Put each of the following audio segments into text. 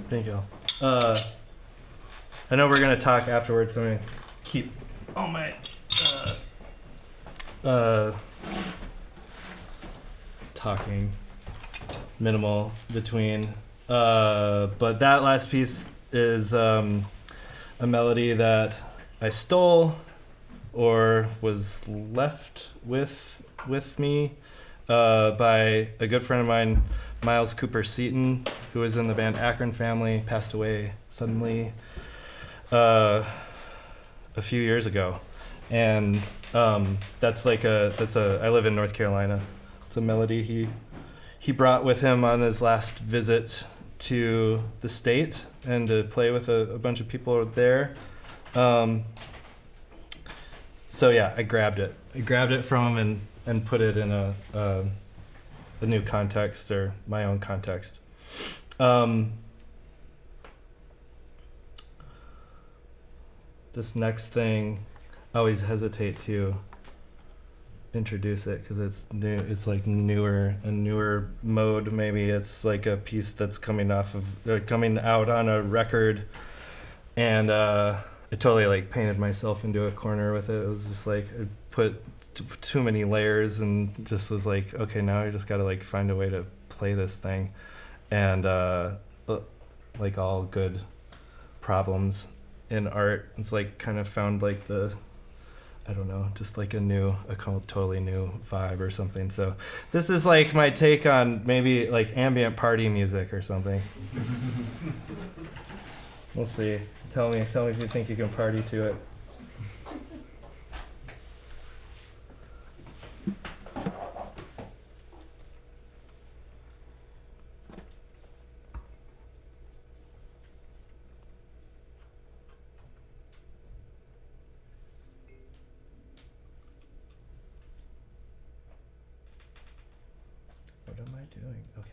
Thank you. I know we're gonna talk afterwards, so I'm gonna keep all my talking minimal between. But that last piece is a melody that I stole or was left with me by a good friend of mine, Miles Cooper Seaton, who was in the band Akron Family, passed away suddenly a few years ago. And I live in North Carolina. It's a melody he brought with him on his last visit to the state and to play with a bunch of people there. So yeah, I grabbed it from him and put it in a new context, or my own context. This next thing, I always hesitate to introduce it because it's new. It's like a newer mode. Maybe it's like a piece that's coming out on a record, and I totally like painted myself into a corner with it. It was just like I put too many layers and just was like, okay, now I just got to like find a way to play this thing, and like all good problems in art, it's like kind of found like I don't know, just like a totally new vibe or something. So this is like my take on maybe like ambient party music or something. We'll see. Tell me if you think you can party to it. What am I doing? Okay.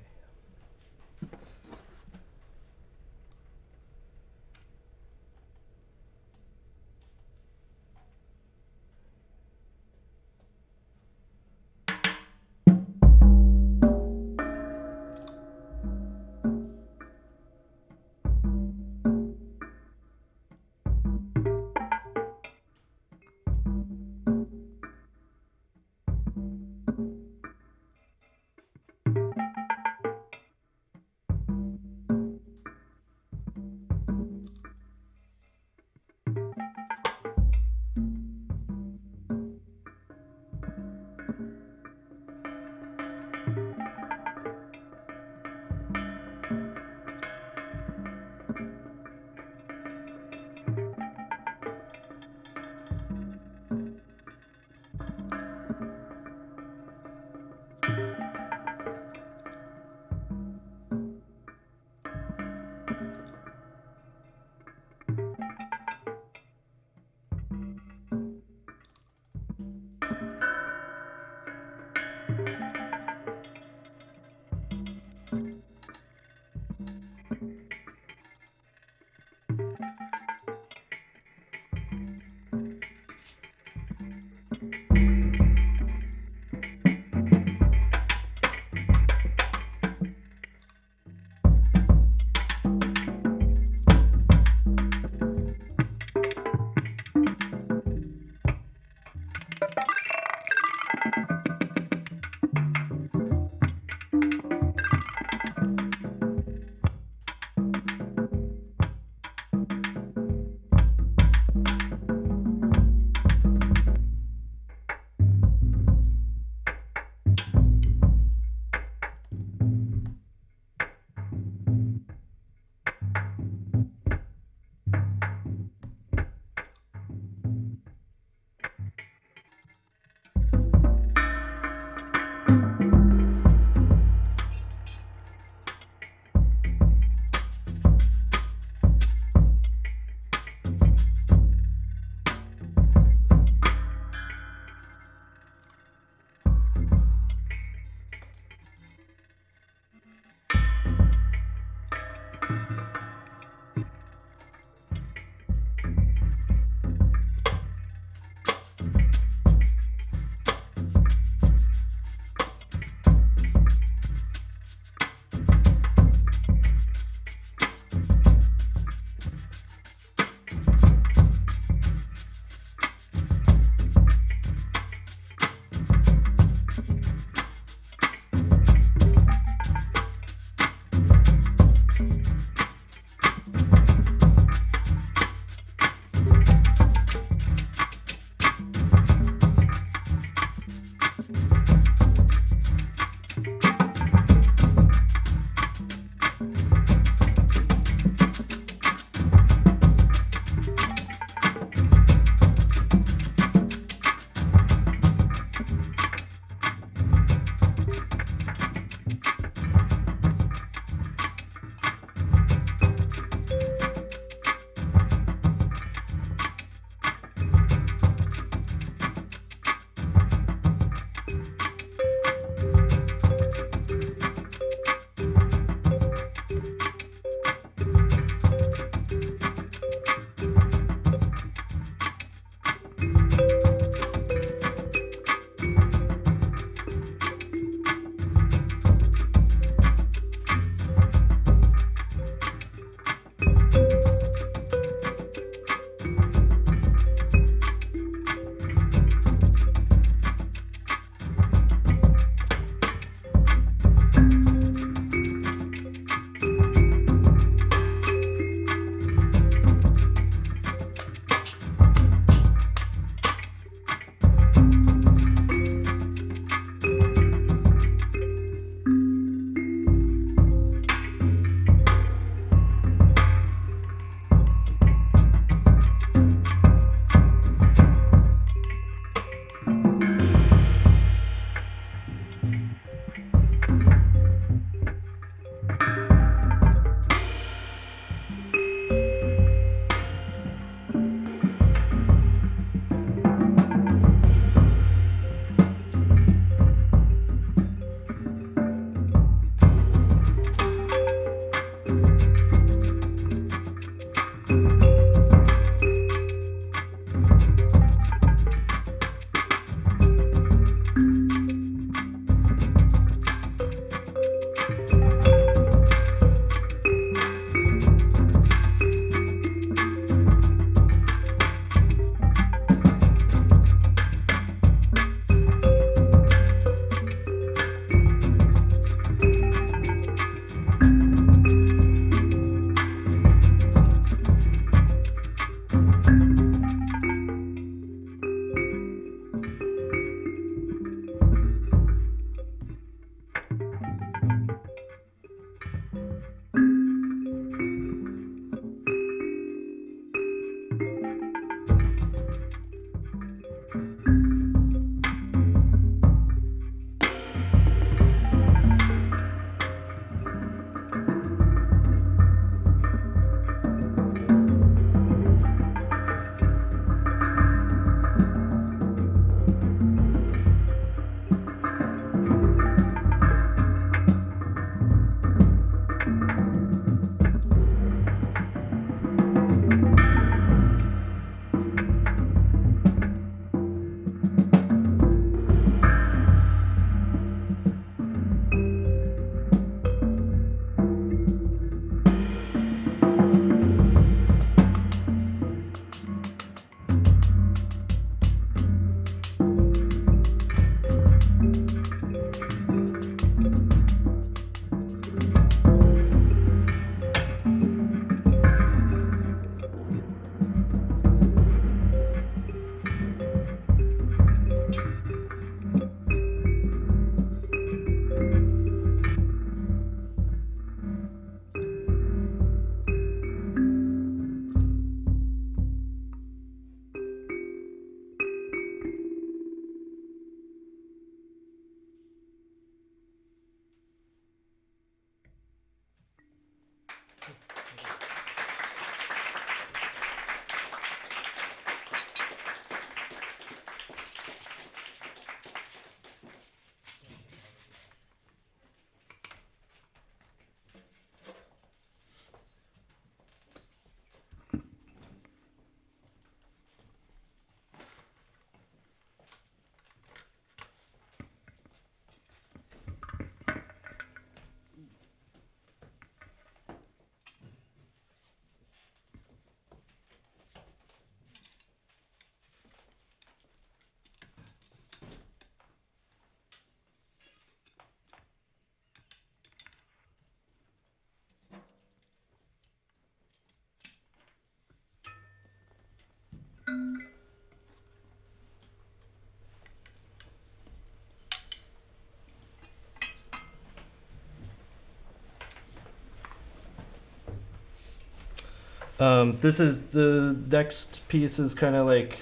This is the next piece is kind of like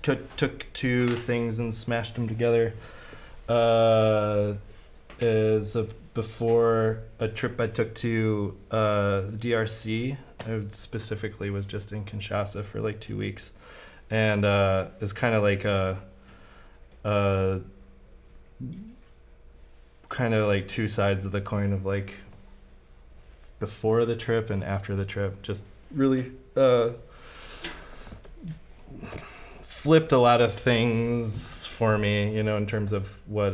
took two things and smashed them together. Is before a trip I took to DRC. I specifically was just in Kinshasa for like 2 weeks, and it's kind of like a kind of like two sides of the coin of like before the trip and after the trip. Just really flipped a lot of things for me, in terms of what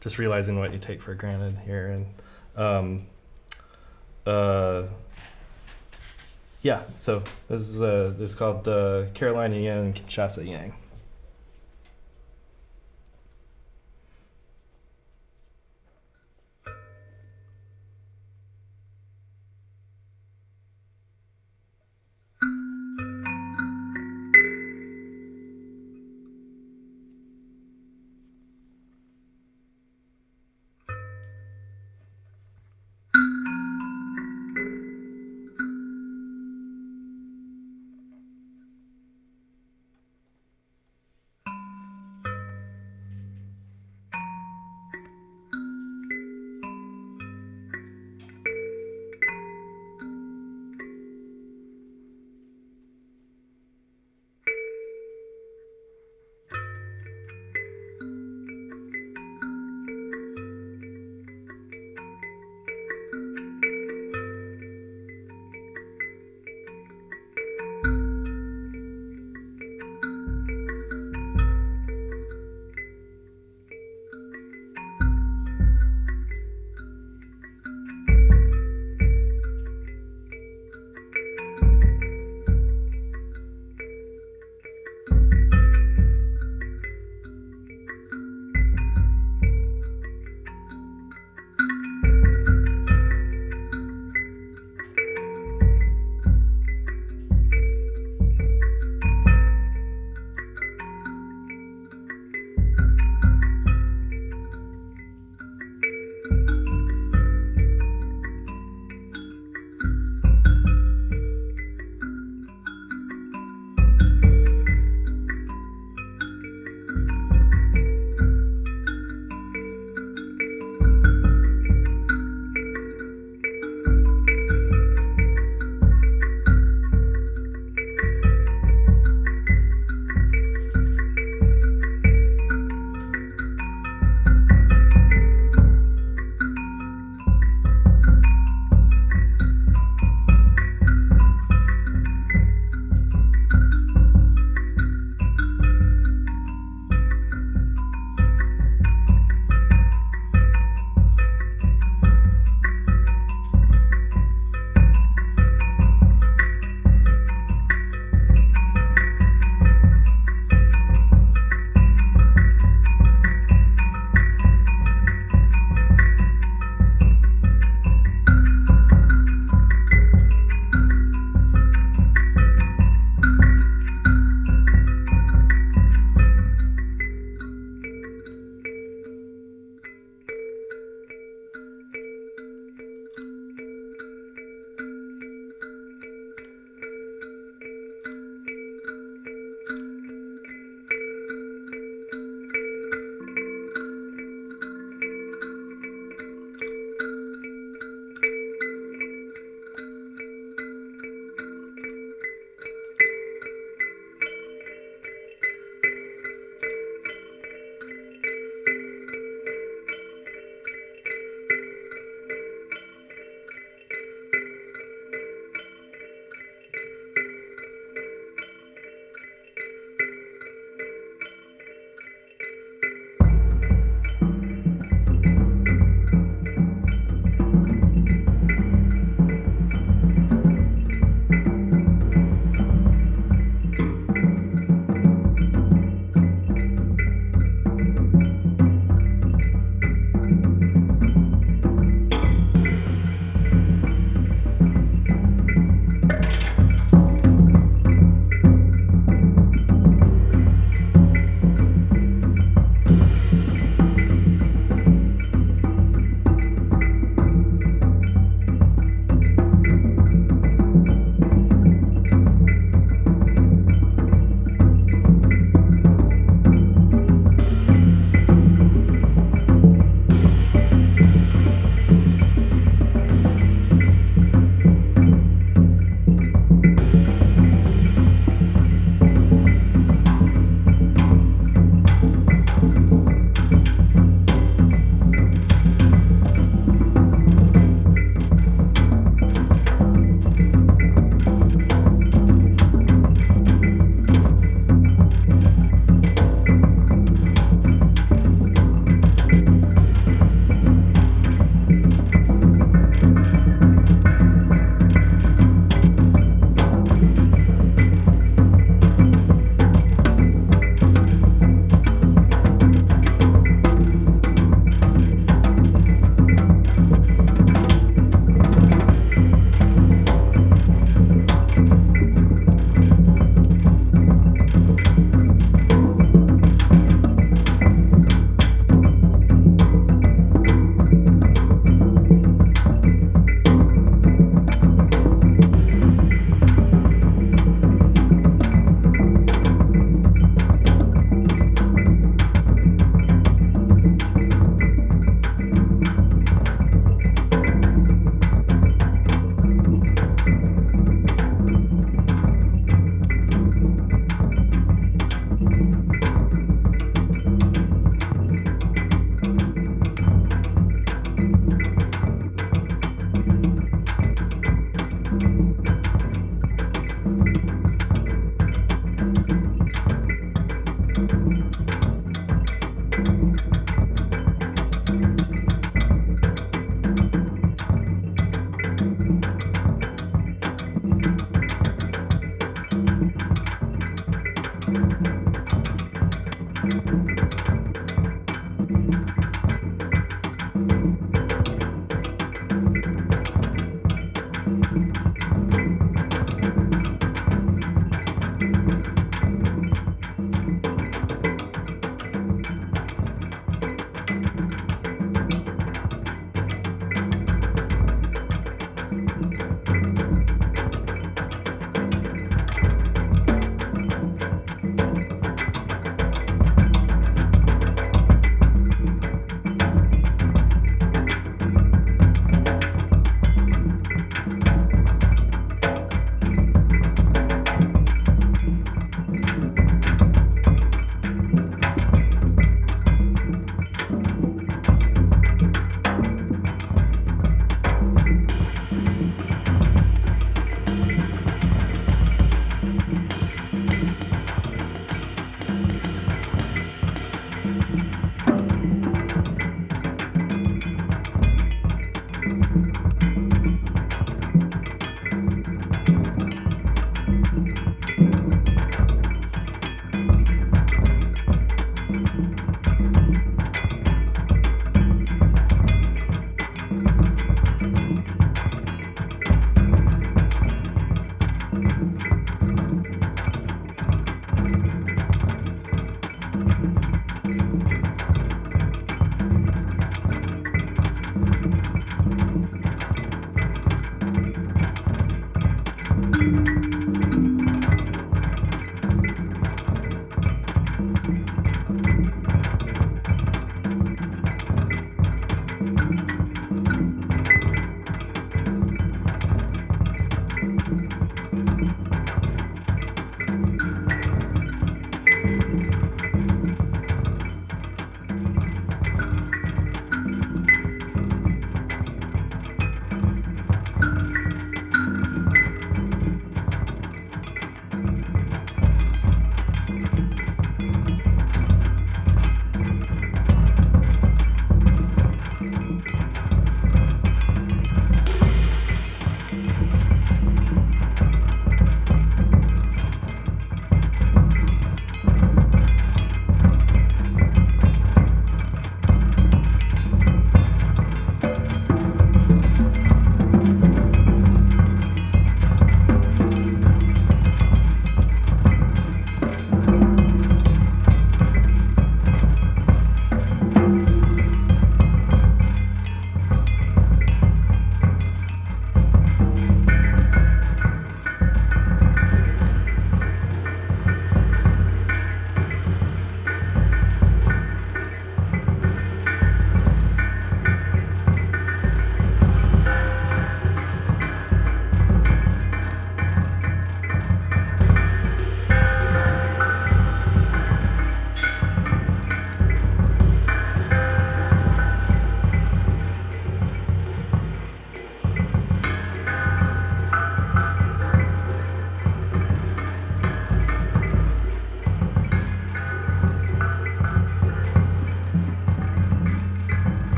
just realizing what you take for granted here. And yeah, so this is called Carolina Yin and Kinshasa Yang.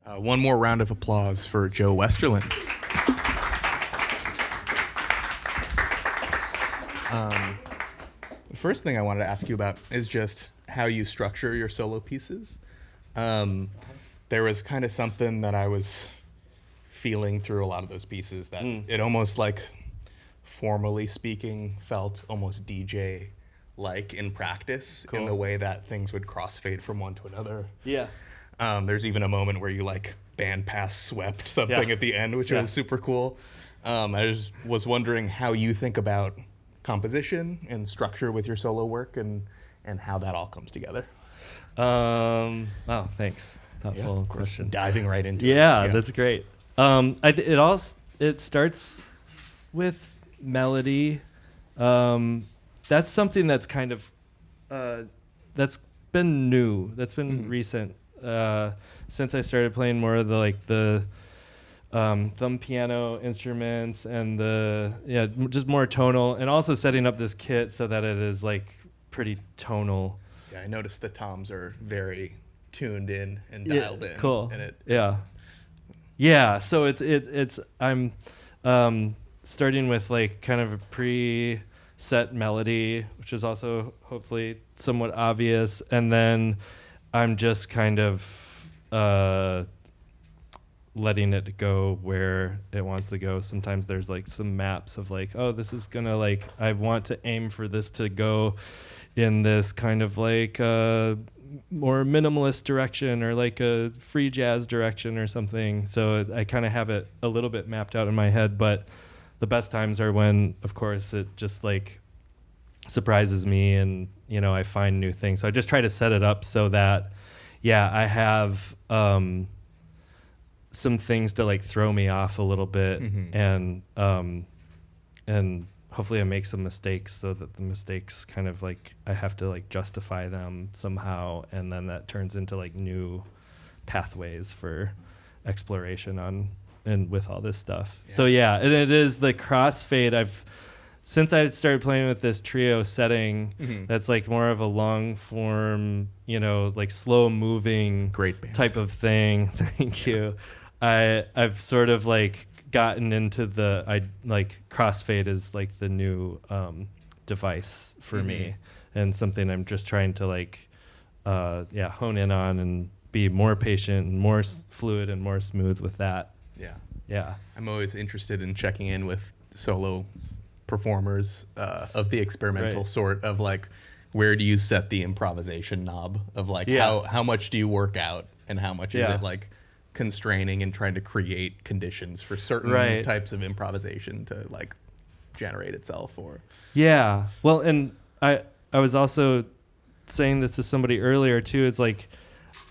One more round of applause for Joe Westerlund. The first thing I wanted to ask you about is just how you structure your solo pieces. There was kind of something that I was feeling through a lot of those pieces that it almost like, formally speaking, felt almost DJ-like in practice. Cool. In the way that things would crossfade from one to another. Yeah. There's even a moment where you like bandpass swept something at the end, which was super cool. I just was wondering how you think about composition and structure with your solo work and how that all comes together. Wow, thanks. Thoughtful question. Diving right into it. Yeah, that's great. It starts with melody. That's something that's kind of that's been new. That's been recent. Since I started playing more of the thumb piano instruments and just more tonal, and also setting up this kit so that it is like pretty tonal. Yeah, I noticed the toms are very tuned in and dialed in. Cool. And So it's I'm starting with like kind of a preset melody, which is also hopefully somewhat obvious, and then I'm just kind of letting it go where it wants to go. Sometimes there's like some maps of like, oh, this is gonna like, I want to aim for this to go in this kind of like more minimalist direction or like a free jazz direction or something. So I kind of have it a little bit mapped out in my head, but the best times are when, of course, it just like surprises me and, you know, I find new things. So I just try to set it up so that, I have some things to like throw me off a little bit, and hopefully I make some mistakes so that the mistakes kind of like I have to like justify them somehow, and then that turns into like new pathways for exploration on and with all this stuff. Yeah. So and it is the crossfade. Since I started playing with this trio setting, that's like more of a long form, you know, like slow moving type of thing. Thank you. I've sort of like gotten into crossfade is like the new device for me, and something I'm just trying to like hone in on and be more patient and more fluid and more smooth with that. Yeah. I'm always interested in checking in with solo performers of the experimental sort of like, where do you set the improvisation knob of like how much do you work out and how much is it like constraining and trying to create conditions for certain types of improvisation to like generate itself or well, and I was also saying this to somebody earlier too. It's like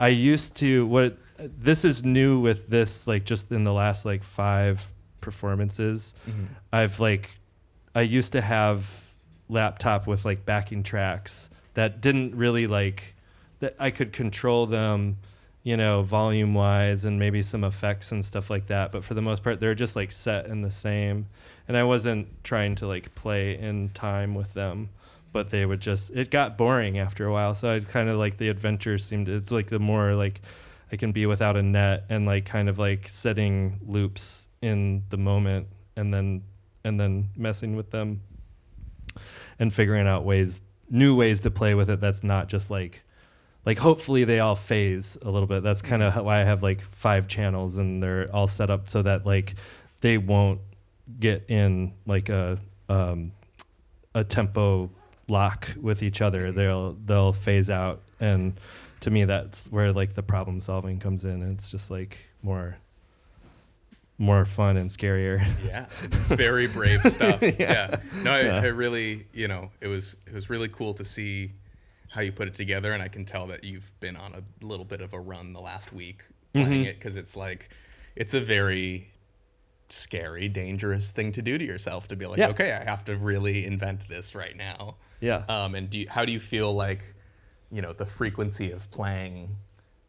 I used to this is new with this, like just in the last like 5 performances. I used to have laptop with like backing tracks that didn't really like that I could control them, you know, volume wise and maybe some effects and stuff like that. But for the most part, they're just like set in the same. And I wasn't trying to like play in time with them, but they would it got boring after a while. So I kind of like the adventure it's like the more like I can be without a net and like kind of like setting loops in the moment and then messing with them and figuring out new ways to play with it. That's not just like hopefully they all phase a little bit. That's kind of why I have like 5 channels and they're all set up so that like they won't get in like a tempo lock with each other. They'll phase out, and to me that's where like the problem solving comes in. It's just like more fun and scarier. Yeah, very brave stuff. I really, you know, it was really cool to see how you put it together, and I can tell that you've been on a little bit of a run the last week playing it, because it's like it's a very scary, dangerous thing to do to yourself, to be like, okay, I have to really invent this right now. And how do you feel like, you know, the frequency of playing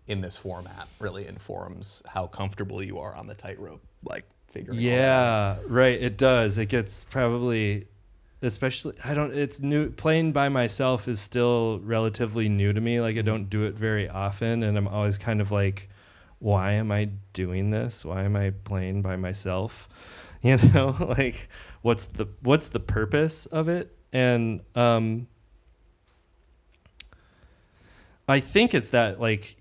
in this format really informs how comfortable you are on the tightrope, like figuring all that out? Right, it does. It gets probably, especially, it's new. Playing by myself is still relatively new to me. Like I don't do it very often, and I'm always kind of like why am I doing this? Why am I playing by myself? You know, like what's the purpose of it? And I think it's that like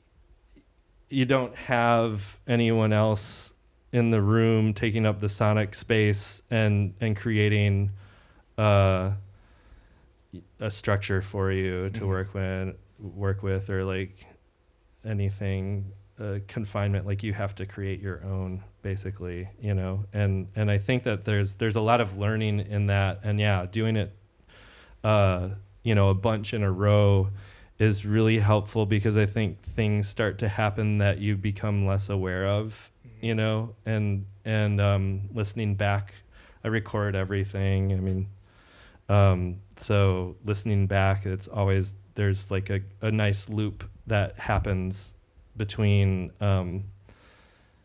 you don't have anyone else in the room taking up the sonic space and creating a structure for you to work with, or like anything confinement. Like you have to create your own, basically, you know. And I think that there's a lot of learning in that, and doing it you know, a bunch in a row is really helpful, because I think things start to happen that you become less aware of, you know. And listening back, I record everything. I mean, so listening back, it's always, there's like a nice loop that happens between,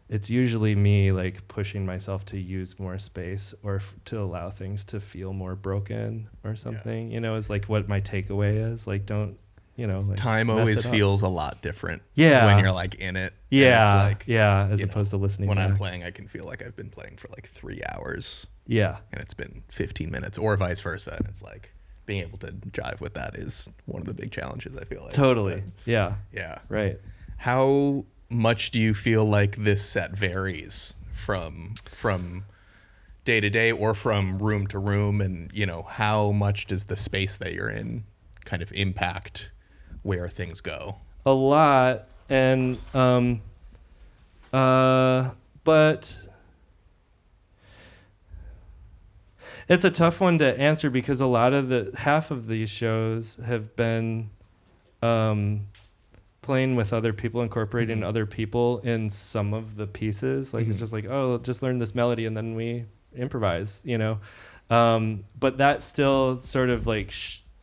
it's usually me like pushing myself to use more space, or to allow things to feel more broken or something, you know, is like what my takeaway is. Like, don't, you know, like time always feels a lot different when you're like in it. As opposed to listening when back. I'm playing, I can feel like I've been playing for like 3 hours and it's been 15 minutes, or vice versa, and it's like being able to jive with that is one of the big challenges, I feel like. Totally. Yeah Right. How much do you feel like this set varies from day to day, or from room to room? And, you know, how much does the space that you're in kind of impact where things go? A lot. And but it's a tough one to answer, because a lot of half of these shows have been playing with other people, incorporating other people in some of the pieces. Like it's just like, oh, just learn this melody and then we improvise, you know. But that still sort of like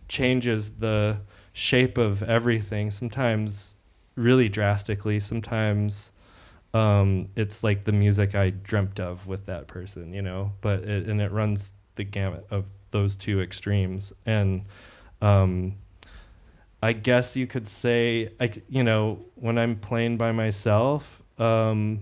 changes the shape of everything, sometimes really drastically. Sometimes it's like the music I dreamt of with that person, you know. But it runs the gamut of those two extremes. And I guess you could say, you know, when I'm playing by myself, I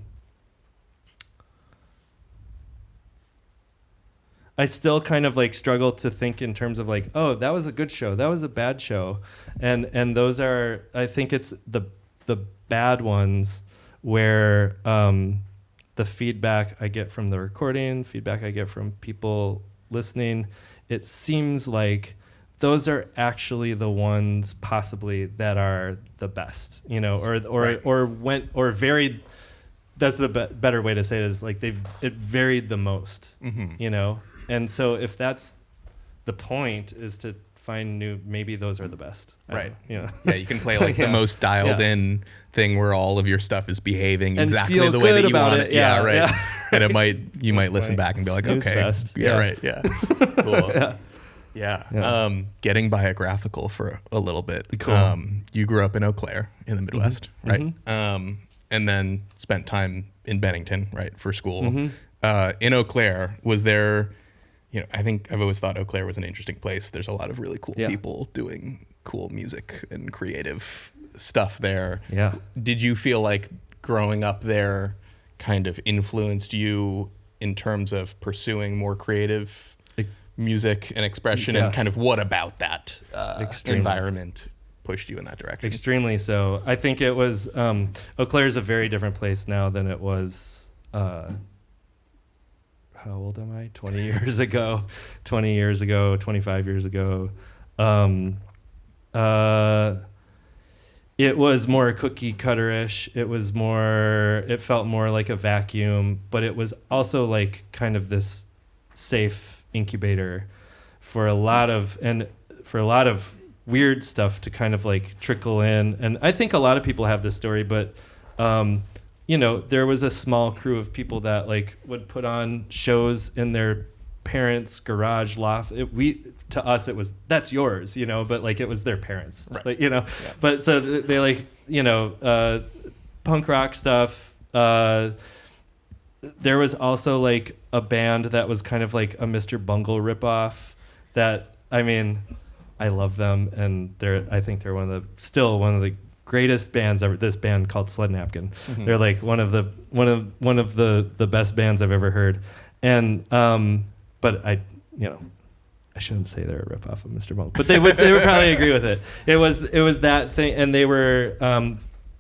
still kind of like struggle to think in terms of like, oh, that was a good show, that was a bad show. And those are, I think it's the bad ones where the feedback I get from the recording, feedback I get from people listening, it seems like those are actually the ones possibly that are the best, you know, or varied. That's the better way to say it, is like it varied the most, you know. And so if that's the point, is to find new, maybe those are the best. Right. Yeah. Yeah, you can play like the most dialed in thing where all of your stuff is behaving and exactly the way that you want it. Yeah, right. Yeah. And you might listen back and be like, okay. Fest. Yeah, right. Yeah. Cool. Yeah. Getting biographical for a little bit. Cool. You grew up in Eau Claire in the Midwest, right? And then spent time in Bennington, right, for school. In Eau Claire, was there, you know, I think I've always thought Eau Claire was an interesting place. There's a lot of really cool people doing cool music and creative stuff there. Yeah. Did you feel like growing up there kind of influenced you in terms of pursuing more creative music and expression? And kind of what about that environment pushed you in that direction? Extremely so. I think it was, Eau Claire is a very different place now than it was, how old am I? 20 years ago, 25 years ago. It was more cookie cutter-ish. It felt more like a vacuum, but it was also like kind of this safe incubator for a lot of weird stuff to kind of like trickle in. And I think a lot of people have this story, but you know, there was a small crew of people that like would put on shows in their parents' garage loft. To us it was, that's yours, you know, but like it was their parents, right. Like, you know. But so they like, you know, punk rock stuff. There was also like a band that was kind of like a Mr. Bungle ripoff that, I mean, I love them, and I think they're still one of the greatest bands ever. This band called Sled Napkin. They're like one of the best bands I've ever heard. And but I shouldn't say they're a ripoff of Mr. Mullen, but they would probably agree with it. It was that thing, and they were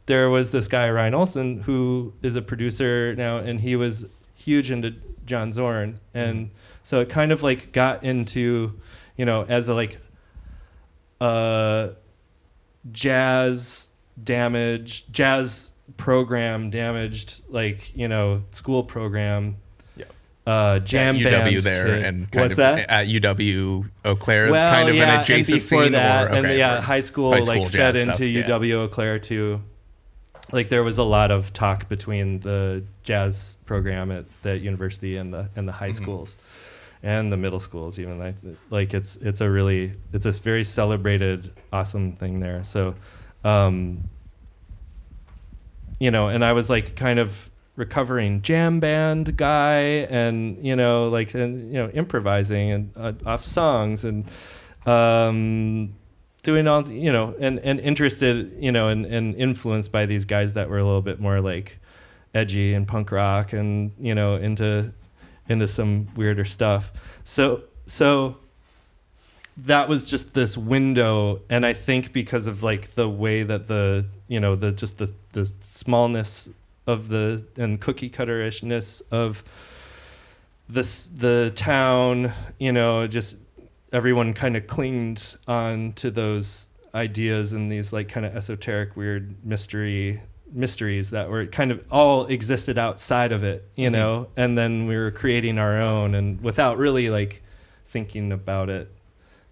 there was this guy Ryan Olson who is a producer now, and he was huge into John Zorn, and so it kind of like got into, as a like jazz program damaged, like, school program. Jam at UW band there kid. and kind What's of that? At UW Eau Claire, Well, kind of yeah, an adjacent and before scene. that, or, okay, and high school like fed into UW Eau Claire too. Like there was a lot of talk between the jazz program at the university and the high schools and the middle schools even. Like it's this very celebrated, awesome thing there. So, and I was like kind of recovering jam band guy, and improvising and off songs, and doing all, and interested, and influenced by these guys that were a little bit more like edgy and punk rock, and into some weirder stuff. So that was just this window, and I think because of like the way that the smallness of and cookie cutter-ishness of the town, just everyone kind of clinged on to those ideas and these like kind of esoteric, weird mysteries that were kind of all existed outside of it, and then we were creating our own, and without really like thinking about it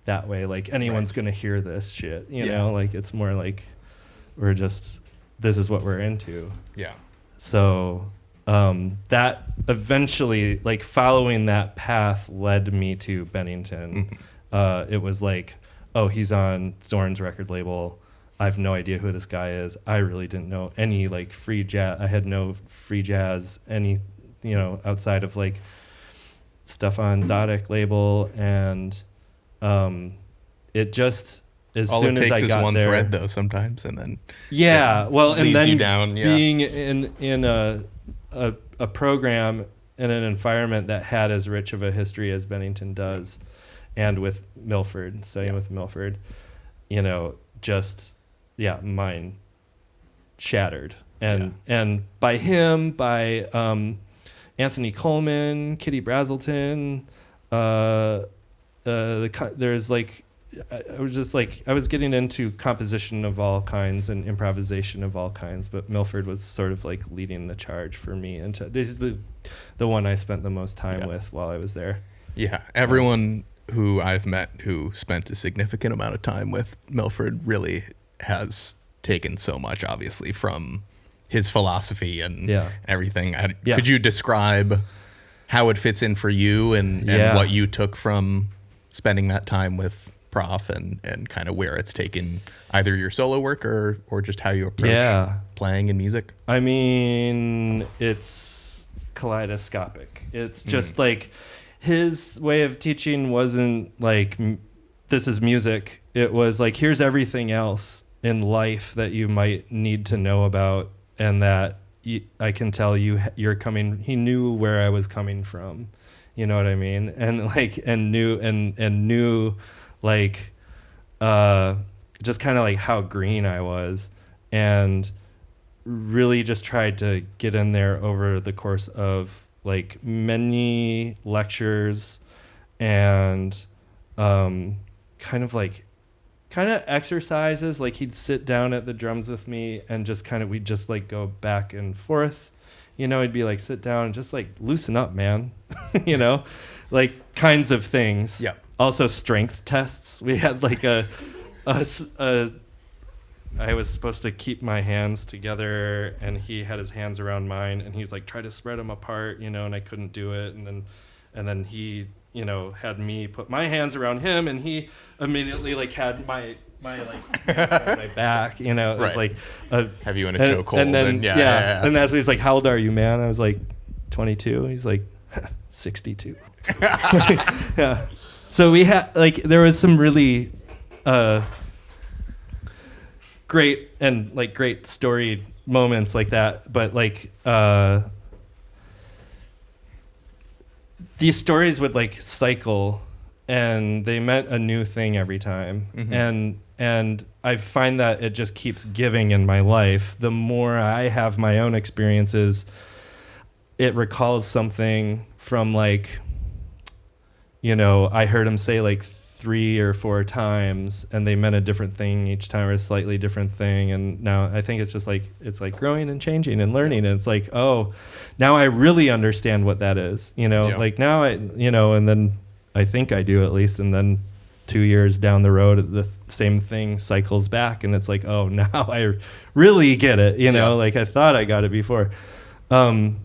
that way, like anyone's going to hear this shit, like it's more like this is what we're into. Yeah. So that eventually, like following that path led me to Bennington. It was like, oh, he's on Zorn's record label. I have no idea who this guy is. I really didn't know any like free jazz. I had no free jazz, any, outside of like stuff on Zodic label. And it just, as all soon it as takes I is got one there, thread though sometimes, and then and then you down, being in a program in an environment that had as rich of a history as Bennington does, and with Milford, studying with Milford, mind shattered, and by him, by Anthony Coleman, Kitty Brazelton, there's like, I was getting into composition of all kinds and improvisation of all kinds, but Milford was sort of like leading the charge for me. And this is the one I spent the most time with while I was there. Yeah, everyone who I've met who spent a significant amount of time with Milford really has taken so much, obviously, from his philosophy and everything. Could you describe how it fits in for you and what you took from spending that time with Prof, and kind of where it's taken either your solo work or just how you approach playing in music? I mean, it's kaleidoscopic. It's just like his way of teaching wasn't like, this is music. It was like, here's everything else in life that you might need to know about, and that I can tell you're coming. He knew where I was coming from. You know what I mean? And like, and knew like, just kind of like how green I was, and really just tried to get in there over the course of like many lectures and, kind of exercises. Like he'd sit down at the drums with me and we'd just like go back and forth. He'd be like, sit down and just like loosen up, man. Like kinds of things. Yeah. Also strength tests. We had like I was supposed to keep my hands together, and he had his hands around mine, and he's like, try to spread them apart, and I couldn't do it. And then he, had me put my hands around him, and he immediately like had my like hands on my back, it was like have you in a chokehold, and then and that's when he's like, how old are you, man? I was like 22. He's like 62. Yeah. So we had like, there was some really great and like great story moments like that, but like these stories would like cycle, and they meant a new thing every time. And I find that it just keeps giving in my life. The more I have my own experiences, it recalls something from like, you know, I heard him say like 3 or 4 times, and they meant a different thing each time, or a slightly different thing. And now I think it's just like, it's like growing and changing and learning. And it's like, oh, now I really understand what that is, you know, like now I, you know, and then I think I do at least. And then 2 years down the road, the same thing cycles back, and it's like, oh, now I really get it, you know, like I thought I got it before. But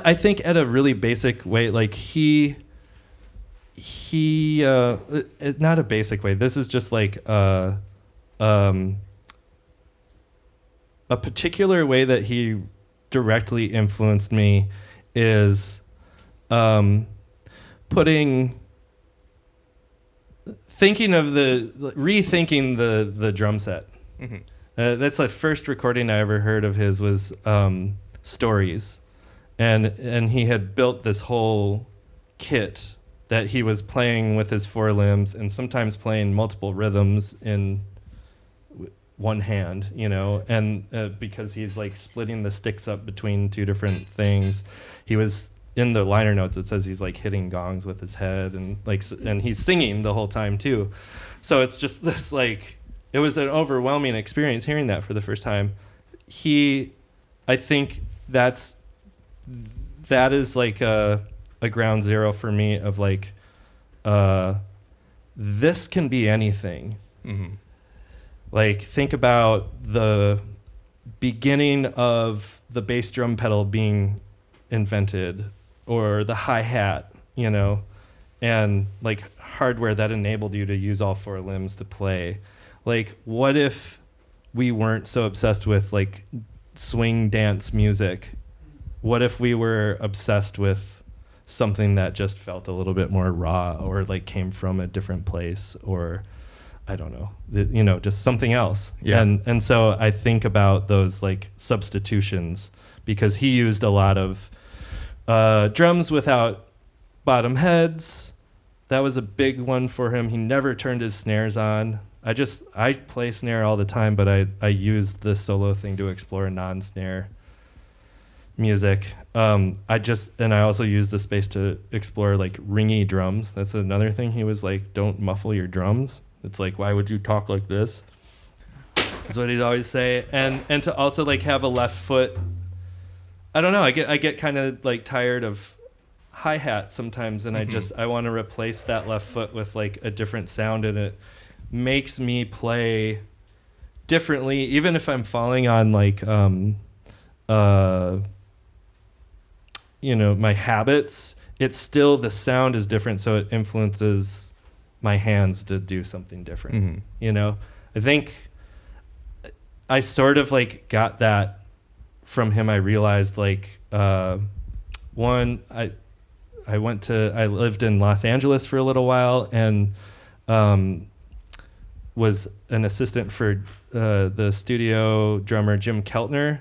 I think at a really basic way, like not a basic way. This is just like a particular way that he directly influenced me is rethinking the drum set. That's the first recording I ever heard of his was Stories, and he had built this whole kit that he was playing with his 4 limbs and sometimes playing multiple rhythms in one hand, you know, and because he's like splitting the sticks up between 2 different things. He was in the liner notes, it says he's like hitting gongs with his head, and like, and he's singing the whole time too. So it's just this like, it was an overwhelming experience hearing that for the first time. I think that is like a ground zero for me of like, this can be anything. Like, think about the beginning of the bass drum pedal being invented, or the hi-hat, you know, and like hardware that enabled you to use all 4 limbs to play. Like, what if we weren't so obsessed with like swing dance music? What if we were obsessed with something that just felt a little bit more raw, or like came from a different place, or I don't know, you know, just something else. And so I think about those like substitutions, because he used a lot of drums without bottom heads. That was a big one for him. He never turned his snares on. I play snare all the time, but I use the solo thing to explore non-snare music. I also use the space to explore like ringy drums. That's another thing. He was like, don't muffle your drums. It's like, why would you talk like this? That's what he'd always say. And to also like have a left foot. I don't know. I get kind of like tired of hi-hat sometimes, and I want to replace that left foot with like a different sound, and it makes me play differently, even if I'm falling on like you know, my habits. It's still, the sound is different, so it influences my hands to do something different. You know, I think I sort of like got that from him. I realized like one, I lived in Los Angeles for a little while, and was an assistant for the studio drummer Jim Keltner,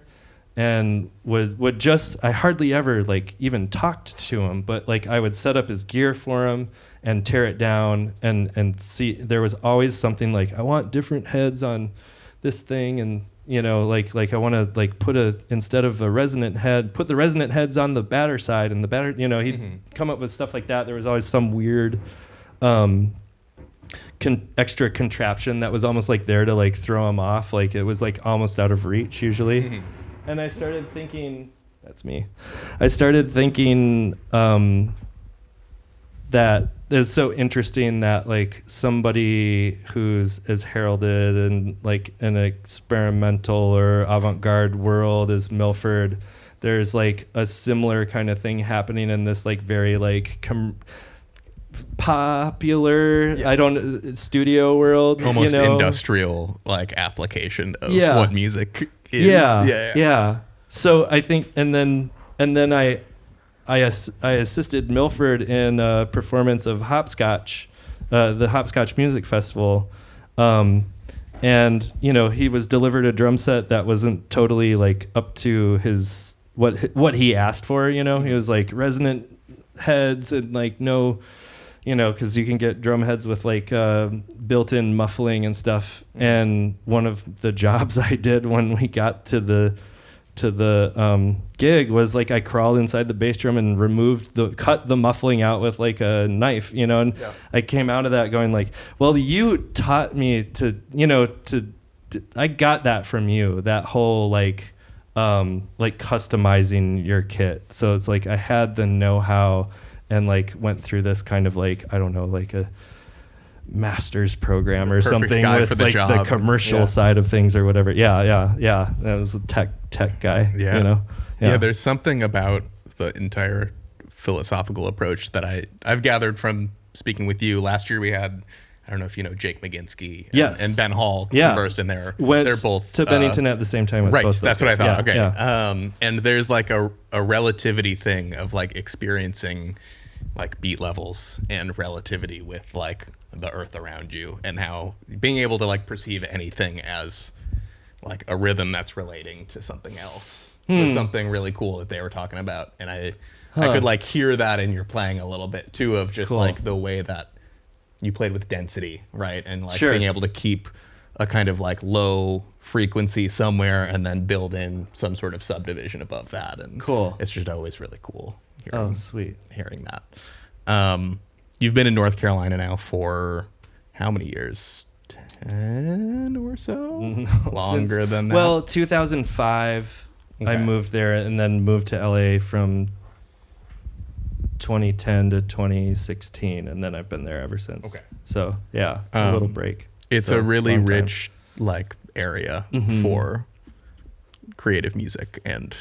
and would just, I hardly ever like even talked to him, but like I would set up his gear for him and tear it down, and see, there was always something like, I want different heads on this thing, and you know, like I want to like instead of a resonant head, put the resonant heads on the batter side, and the batter, you know, he'd come up with stuff like that. There was always some weird extra contraption that was almost like there to like throw him off. Like it was like almost out of reach usually. And I started thinking, that's me. I started thinking that it's so interesting that like somebody who's as heralded in like an experimental or avant-garde world as Milford, there's like a similar kind of thing happening in this like very like popular, studio world, almost, you know? Industrial like application of what music is. Yeah. So I think, and then I assisted Milford in a performance of Hopscotch, the Hopscotch Music Festival, and he was delivered a drum set that wasn't totally like up to his what he asked for. He was like resonant heads and like no, because you can get drum heads with like built-in muffling and stuff. And one of the jobs I did when we got to the gig was like I crawled inside the bass drum and cut the muffling out with like a knife, and I came out of that going like, well, you taught me to I got that from you, that whole like customizing your kit. So it's like I had the know-how and like went through this kind of like, I don't know, like a master's program or something with like the commercial side of things or whatever. Yeah. That was a tech guy. Yeah. There's something about the entire philosophical approach that I've gathered from speaking with you. Last year we had, I don't know if you know Jake McGinsky and Ben Hall converse in there. They're both to Bennington at the same time. With right. Both That's what I thought. Yeah, okay. Yeah. And there's like a relativity thing of like experiencing like beat levels and relativity with like the earth around you, and how being able to like perceive anything as like a rhythm that's relating to something else was something really cool that they were talking about. And I could like hear that in your playing a little bit too, of just like the way that you played with density, right? And like being able to keep a kind of like low frequency somewhere and then build in some sort of subdivision above that. And it's just always really cool hearing that. You've been in North Carolina now for how many years? 10 or so? Longer than that? Well, 2005, I moved there and then moved to LA from 2010 to 2016, and then I've been there ever since. Okay. So, yeah, a little break. It's a really rich like area for creative music, and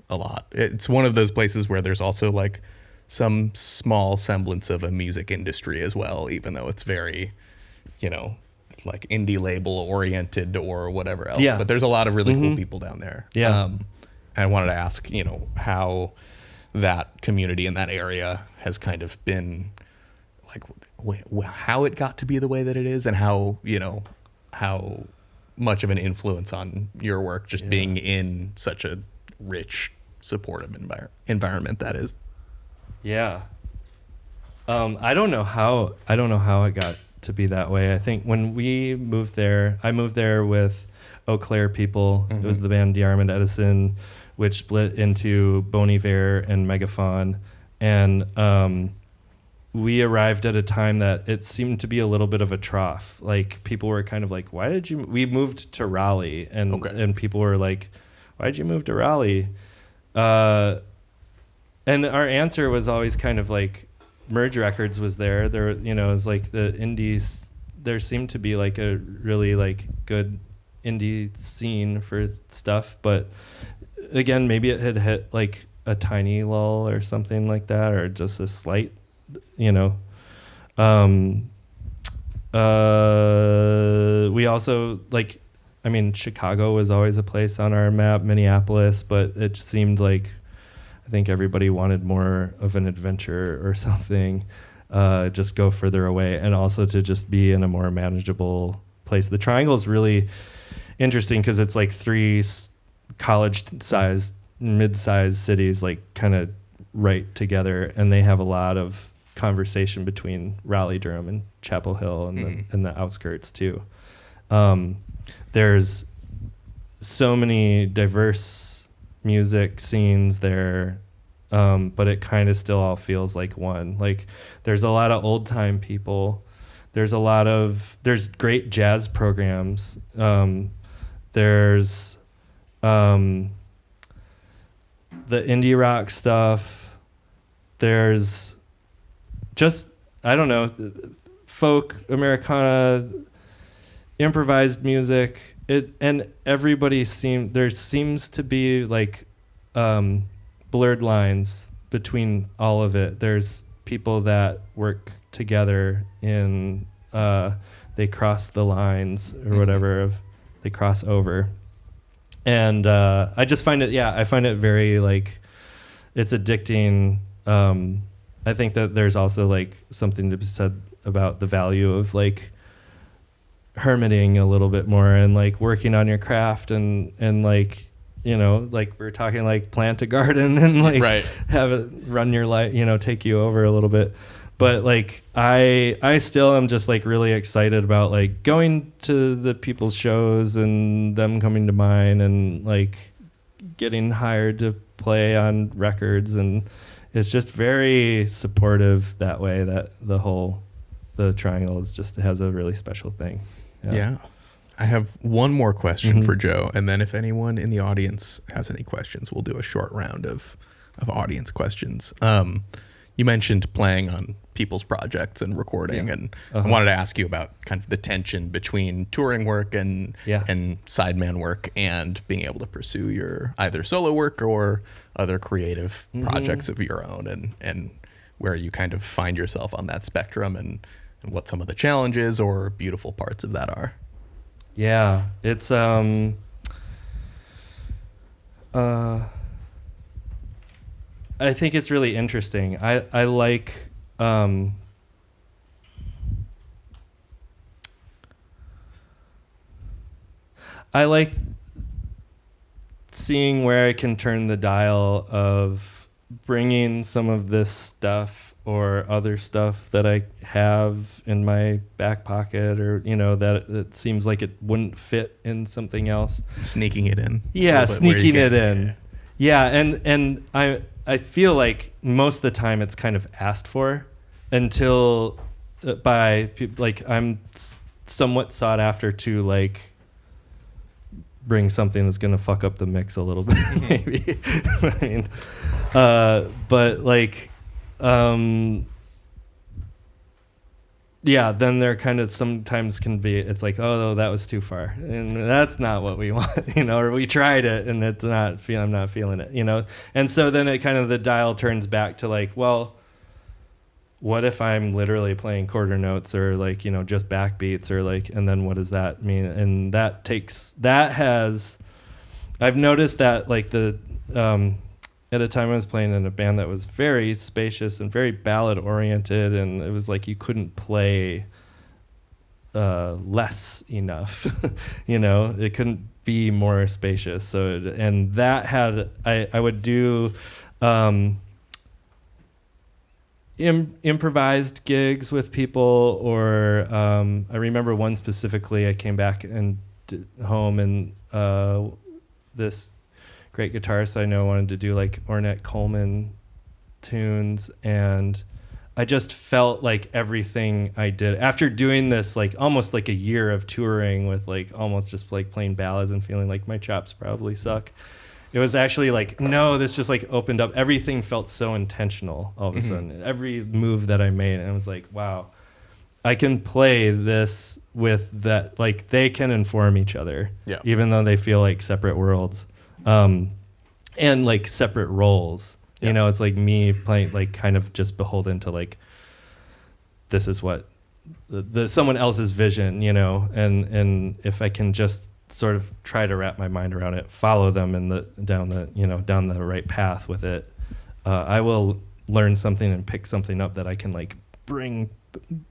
a lot. It's one of those places where there's also like some small semblance of a music industry as well, even though it's very, like indie label oriented or whatever else. Yeah. But there's a lot of really cool people down there. Yeah. I wanted to ask, how that community in that area has kind of been like, how it got to be the way that it is, and how much of an influence on your work just being in such a rich, supportive environment that is. Yeah. I don't know how it got to be that way. I think when we moved there, I moved there with Eau Claire people. It was the band Diarmid Edison, which split into Bon Iver and Megafaun. And we arrived at a time that it seemed to be a little bit of a trough. Like people were kind of like, we moved to Raleigh, and people were like, why did you move to Raleigh? And our answer was always kind of like, Merge Records was there. There, it was like the indies. There seemed to be like a really like good indie scene for stuff, but again, maybe it had hit like a tiny lull or something like that, or just a slight, we also like, Chicago was always a place on our map, Minneapolis, but it seemed like I think everybody wanted more of an adventure or something, just go further away, and also to just be in a more manageable place. The Triangle is really interesting because it's like 3 college-sized, mid-sized cities, like kind of right together, and they have a lot of conversation between Raleigh, Durham, and Chapel Hill, and the outskirts too. There's so many diverse music scenes there, but it kind of still all feels like one. Like there's a lot of old time people. There's great jazz programs. There's the indie rock stuff. There's just, I don't know, folk, Americana, improvised music. And everybody there seems to be like blurred lines between all of it. There's people that work together in they cross the lines or whatever, they cross over. And I just find it very like, it's addicting. I think that there's also like something to be said about the value of like hermiting a little bit more and like working on your craft and like, you know, like we're talking like plant a garden and like have it run your life, you know, take you over a little bit. But like I still am just like really excited about like going to the people's shows and them coming to mine and like getting hired to play on records, and it's just very supportive that way, that the triangle is just has a really special thing. Yeah. I have one more question for Joe, and then if anyone in the audience has any questions, we'll do a short round of audience questions. You mentioned playing on people's projects and recording, and I wanted to ask you about kind of the tension between touring work and sideman work and being able to pursue your either solo work or other creative projects of your own, and where you kind of find yourself on that spectrum and what some of the challenges or beautiful parts of that are. Yeah, it's I think it's really interesting. I like seeing where I can turn the dial of bringing some of this stuff or other stuff that I have in my back pocket, or, you know, that it seems like it wouldn't fit in something else. Sneaking it in. Yeah, sneaking it in. Yeah, and I feel like most of the time it's kind of asked for until by people, like I'm somewhat sought after to like bring something that's going to fuck up the mix a little bit, maybe. I mean, but like, yeah, then there kind of sometimes can be, it's like, oh, that was too far, and that's not what we want, you know, or we tried it and it's not I'm not feeling it, you know. And so then it kind of, the dial turns back to like, well, what if I'm literally playing quarter notes or like, you know, just backbeats, or like, and then what does that mean? And I've noticed that like at a time I was playing in a band that was very spacious and very ballad oriented, and it was like you couldn't play less enough, you know, it couldn't be more spacious. So, and that had, I would do improvised gigs with people, or I remember one specifically, I came back and home, and this great guitarist I know wanted to do like Ornette Coleman tunes, and I just felt like everything I did after doing this, like almost like a year of touring with like almost just like playing ballads and feeling like my chops probably suck, it was actually like, no, this just like opened up. Everything felt so intentional all of a sudden. Every move that I made, and I was like, wow, I can play this with that. Like they can inform each other, even though they feel like separate worlds. And like separate roles, you know, it's like me playing, like kind of just beholden to like, this is what the someone else's vision, you know, and if I can just sort of try to wrap my mind around it, follow them down the right path with it, I will learn something and pick something up that I can like bring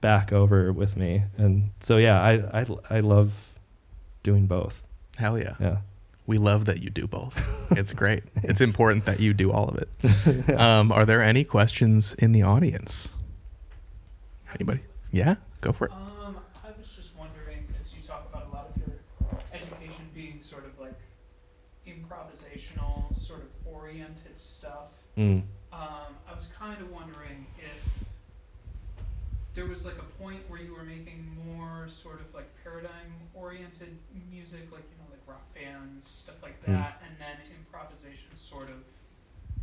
back over with me. And so, yeah, I love doing both. Hell yeah. Yeah. We love that you do both. It's great. It's important that you do all of it. Are there any questions in the audience? Anybody? Yeah, go for it. I was just wondering, because you talk about a lot of your education being sort of like improvisational, sort of oriented stuff. I was kind of wondering if there was like a point where you were making more sort of like paradigm oriented music, like, you know, like rock bands, stuff like that, and then improvisation sort of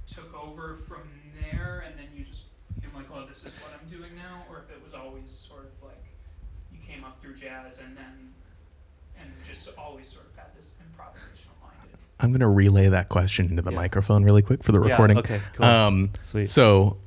took over from there, and then you just became like, oh, this is what I'm doing now, or if it was always sort of like you came up through jazz and just always sort of had this improvisational minded. I'm going to relay that question into the microphone really quick for the recording. Okay, cool. Sweet. So,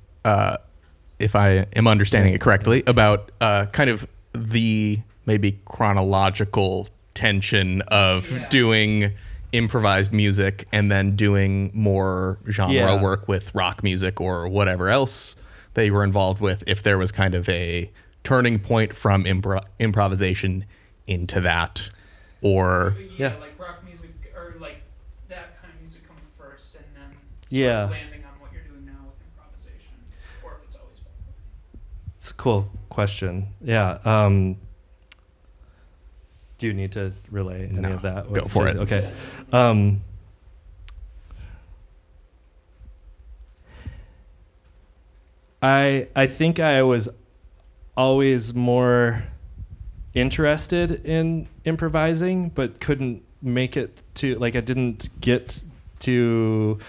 if I am understanding it correctly, about kind of the maybe chronological tension of doing improvised music and then doing more genre work with rock music or whatever else that you were involved with, if there was kind of a turning point from improvisation into that, or yeah, like rock music or like that kind of music coming first, and then Yeah. landing on what you're doing now with improvisation, or if it's always been. It's a cool question. Yeah. Do you need to relay any No, of that? go for it. Okay. I think I was always more interested in improvising, but couldn't make it to, like, I didn't get to,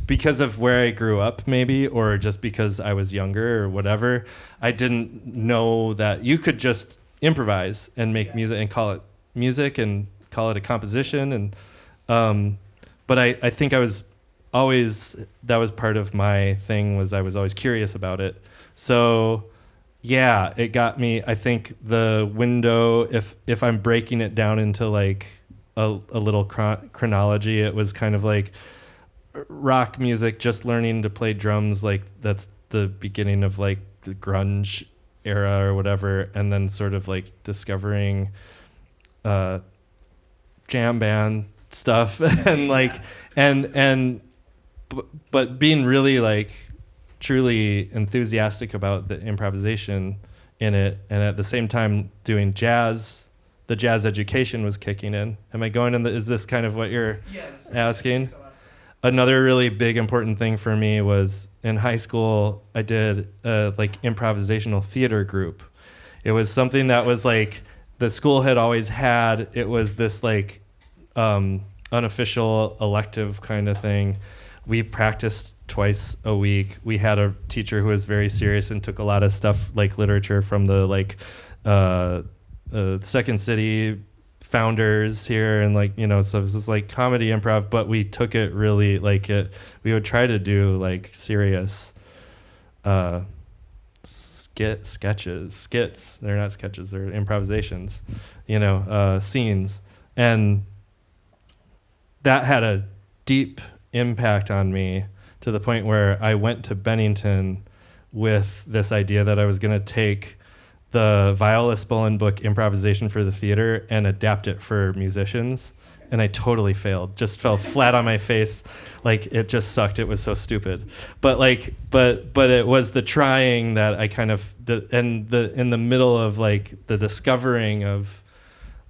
because of where I grew up maybe, or just because I was younger or whatever, I didn't know that you could just improvise and make music and call it music and call it a composition. And but I think I was always, that was part of my thing, was I was always curious about it. So yeah, it got me. I think the window, if I'm breaking it down into like a little chronology, it was kind of like rock music, just learning to play drums, like that's the beginning of like the grunge era or whatever, and then sort of like discovering jam band stuff and like but being really like truly enthusiastic about the improvisation in it, and at the same time doing jazz. The jazz education was kicking in. Am I going in is this kind of what you're asking? Another really big important thing for me was in high school, I did a like improvisational theater group. It was something that was like the school had always had. It was this like unofficial elective kind of thing. We practiced twice a week. We had a teacher who was very serious and took a lot of stuff like literature from the like Second City founders here, and like, you know, so this is like comedy improv, but we took it really like it. We would try to do like serious skits. They're not sketches, they're improvisations, you know, scenes, and that had a deep impact on me to the point where I went to Bennington with this idea that I was going to take the Viola Spolin book Improvisation for the Theater and adapt it for musicians, and I totally failed. Just fell flat on my face. Like, it just sucked. It was so stupid. But like, but it was the trying that I kind of in the middle of like the discovering of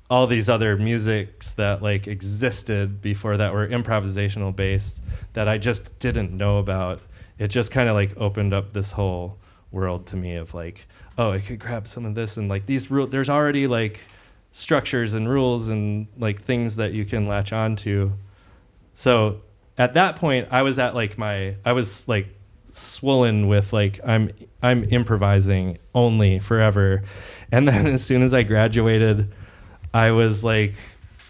all these other musics that like existed before that were improvisational based that I just didn't know about. It just kind of like opened up this whole world to me of like, oh, I could grab some of this, and like these there's already like structures and rules and like things that you can latch on to. So at that point I was at like I was like swollen with like I'm improvising only forever. And then as soon as I graduated, I was like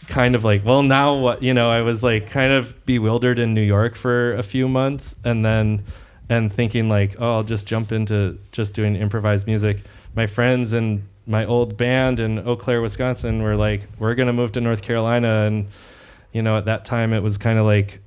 kind of like, well, now what, you know, I was like kind of bewildered in New York for a few months, and thinking like, oh, I'll just jump into just doing improvised music. My friends and my old band in Eau Claire, Wisconsin were like, we're going to move to North Carolina. And, you know, at that time it was kind of like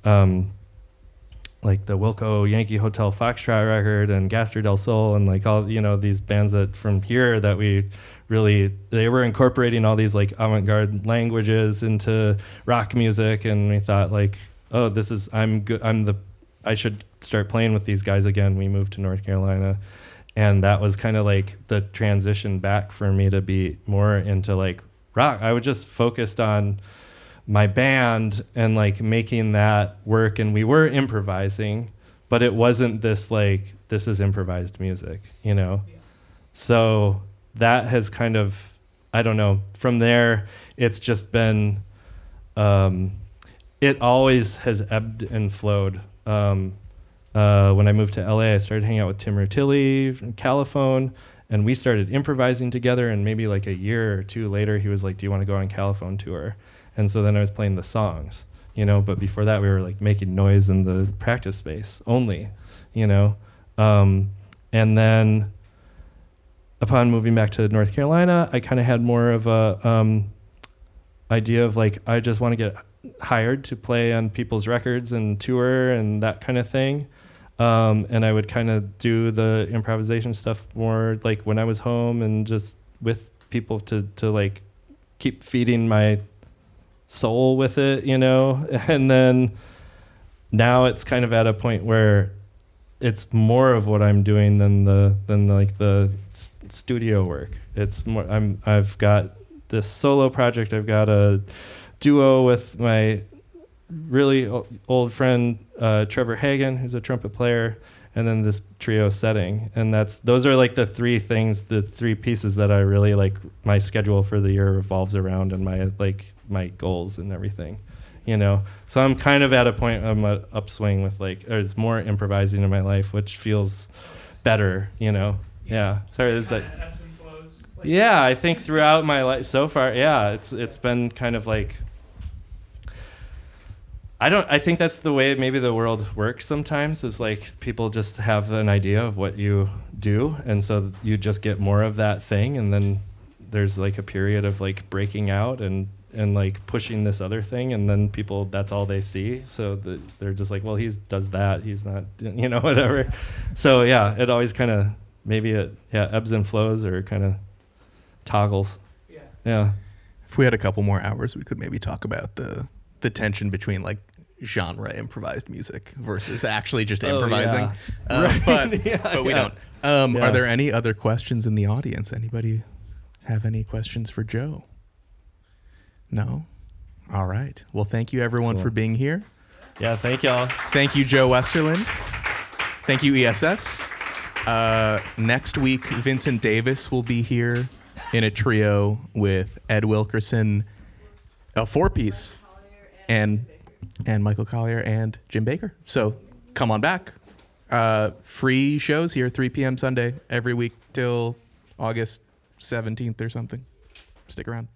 the Wilco Yankee Hotel Foxtrot record and Gaster del Sol and like all, you know, these bands that from here that we really, they were incorporating all these like avant-garde languages into rock music. And we thought like, oh, this is, I should start playing with these guys again. We moved to North Carolina, and that was kind of like the transition back for me to be more into like rock. I was just focused on my band and like making that work, and we were improvising, but it wasn't this like, this is improvised music, you know? Yeah. So that has kind of, I don't know, from there, it's just been, it always has ebbed and flowed. When I moved to LA, I started hanging out with Tim Rutilli from Califone, and we started improvising together. And maybe like a year or two later, he was like, do you want to go on Califone tour? And so then I was playing the songs, you know, but before that we were like making noise in the practice space only, you know? And then upon moving back to North Carolina, I kind of had more of a idea of like, I just want to get hired to play on people's records and tour and that kind of thing. And I would kind of do the improvisation stuff more like when I was home and just with people to like keep feeding my soul with it, you know. And then now it's kind of at a point where it's more of what I'm doing than the studio work. It's more, I've got this solo project. I've got a duo with my really old friend Trever Hagen, who's a trumpet player, and then this trio setting. And those are like the three pieces that I really like. My schedule for the year revolves around, and my goals and everything, you know. So I'm kind of at a point, I'm an upswing with there's more improvising in my life, which feels better, you know. Yeah. Sorry, there's like ebbs and flows. Yeah, I think throughout my life so far, yeah, it's been kind of like, I think that's the way maybe the world works sometimes, is like people just have an idea of what you do, and so you just get more of that thing, and then there's like a period of like breaking out and like pushing this other thing, and then people, that's all they see, so they're just like, well, he does that, he's not, you know, whatever. So yeah, it always kind of, maybe it ebbs and flows, or kind of toggles. Yeah. If we had a couple more hours, we could maybe talk about the tension between like genre improvised music versus actually just improvising. Right. But we don't. Are there any other questions in the audience? Anybody have any questions for Joe? No? All right. Well, thank you everyone for being here. Yeah, thank y'all. Thank you, Joe Westerlund. Thank you, ESS. Next week, Vincent Davis will be here in a trio with Ed Wilkerson, a four-piece, and Michael Collier and Jim Baker. So come on back. Free shows here, 3 p.m. Sunday every week till August 17th or something. Stick around.